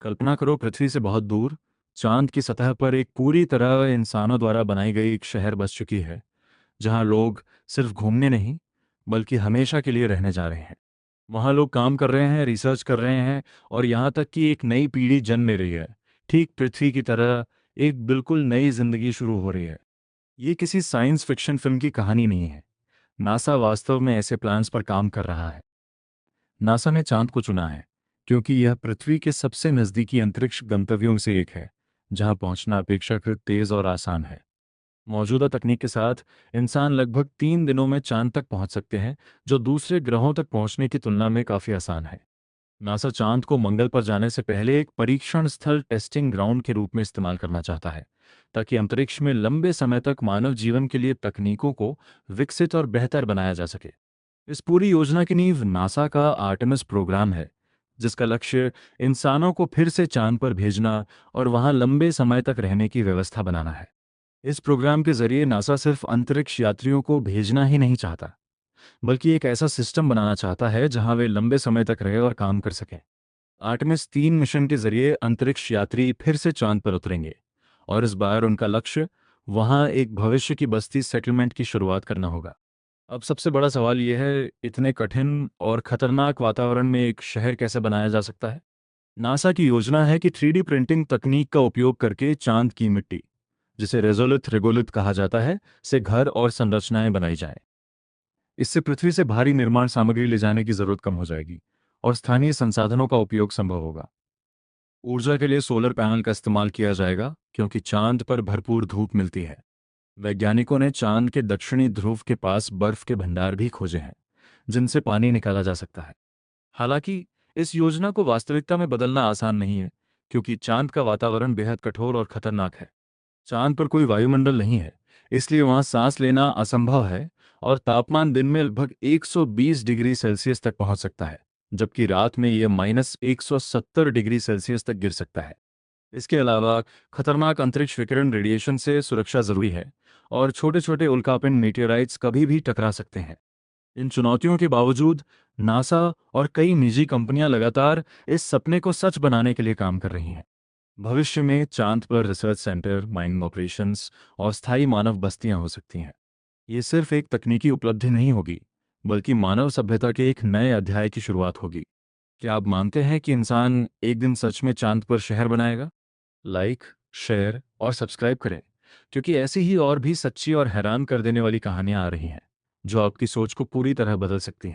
कल्पना करो पृथ्वी से बहुत दूर चांद की सतह पर एक पूरी तरह इंसानों द्वारा बनाई गई एक शहर बस चुकी है, जहां लोग सिर्फ घूमने नहीं बल्कि हमेशा के लिए रहने जा रहे हैं। वहां लोग काम कर रहे हैं, रिसर्च कर रहे हैं और यहाँ तक कि एक नई पीढ़ी जन्म ले रही है। ठीक पृथ्वी की तरह एक बिल्कुल नई जिंदगी शुरू हो रही है। ये किसी साइंस फिक्शन फिल्म की कहानी नहीं है। नासा वास्तव में ऐसे प्लान्स पर काम कर रहा है। नासा ने चांद को चुना है क्योंकि यह पृथ्वी के सबसे नज़दीकी अंतरिक्ष गंतव्यों से एक है, जहां पहुंचना अपेक्षाकृत तेज और आसान है। मौजूदा तकनीक के साथ इंसान लगभग 3 दिनों में चांद तक पहुंच सकते हैं, जो दूसरे ग्रहों तक पहुंचने की तुलना में काफ़ी आसान है। नासा चांद को मंगल पर जाने से पहले एक परीक्षण स्थल टेस्टिंग ग्राउंड के रूप में इस्तेमाल करना चाहता है, ताकि अंतरिक्ष में लंबे समय तक मानव जीवन के लिए तकनीकों को विकसित और बेहतर बनाया जा सके। इस पूरी योजना की नींव नासा का आर्टेमिस प्रोग्राम है, जिसका लक्ष्य इंसानों को फिर से चांद पर भेजना और वहां लंबे समय तक रहने की व्यवस्था बनाना है। इस प्रोग्राम के जरिए नासा सिर्फ अंतरिक्ष यात्रियों को भेजना ही नहीं चाहता, बल्कि एक ऐसा सिस्टम बनाना चाहता है जहां वे लंबे समय तक रहे और काम कर सकें। आर्टेमिस 3 मिशन के जरिए अंतरिक्ष यात्री फिर से चांद पर उतरेंगे, और इस बार उनका लक्ष्य वहां एक भविष्य की बस्ती सेटलमेंट की शुरुआत करना होगा। अब सबसे बड़ा सवाल यह है, इतने कठिन और खतरनाक वातावरण में एक शहर कैसे बनाया जा सकता है? नासा की योजना है कि 3D प्रिंटिंग तकनीक का उपयोग करके चांद की मिट्टी, जिसे रेजोलिथ रेगोलिथ कहा जाता है, से घर और संरचनाएं बनाई जाएं। इससे पृथ्वी से भारी निर्माण सामग्री ले जाने की जरूरत कम हो जाएगी और स्थानीय संसाधनों का उपयोग संभव होगा। ऊर्जा के लिए सोलर पैनल का इस्तेमाल किया जाएगा, क्योंकि चांद पर भरपूर धूप मिलती है। वैज्ञानिकों ने चांद के दक्षिणी ध्रुव के पास बर्फ के भंडार भी खोजे हैं, जिनसे पानी निकाला जा सकता है। हालांकि इस योजना को वास्तविकता में बदलना आसान नहीं है, क्योंकि चांद का वातावरण बेहद कठोर और खतरनाक है। चांद पर कोई वायुमंडल नहीं है, इसलिए वहां सांस लेना असंभव है और तापमान दिन में लगभग 120 डिग्री सेल्सियस तक पहुंच सकता है, जबकि रात में यह -170 डिग्री सेल्सियस तक गिर सकता है। इसके अलावा खतरनाक अंतरिक्ष विकिरण रेडिएशन से सुरक्षा जरूरी है, और छोटे छोटे उल्कापिंड मीटियोराइट्स कभी भी टकरा सकते हैं। इन चुनौतियों के बावजूद नासा और कई निजी कंपनियां लगातार इस सपने को सच बनाने के लिए काम कर रही हैं। भविष्य में चांद पर रिसर्च सेंटर, माइनिंग ऑपरेशंस और स्थायी मानव बस्तियां हो सकती हैं। ये सिर्फ एक तकनीकी उपलब्धि नहीं होगी, बल्कि मानव सभ्यता के एक नए अध्याय की शुरुआत होगी। क्या आप मानते हैं कि इंसान एक दिन सच में चांद पर शहर बनाएगा? लाइक, शेयर और सब्सक्राइब करें, क्योंकि ऐसी ही और भी सच्ची और हैरान कर देने वाली कहानियां आ रही हैं, जो आपकी सोच को पूरी तरह बदल सकती हैं।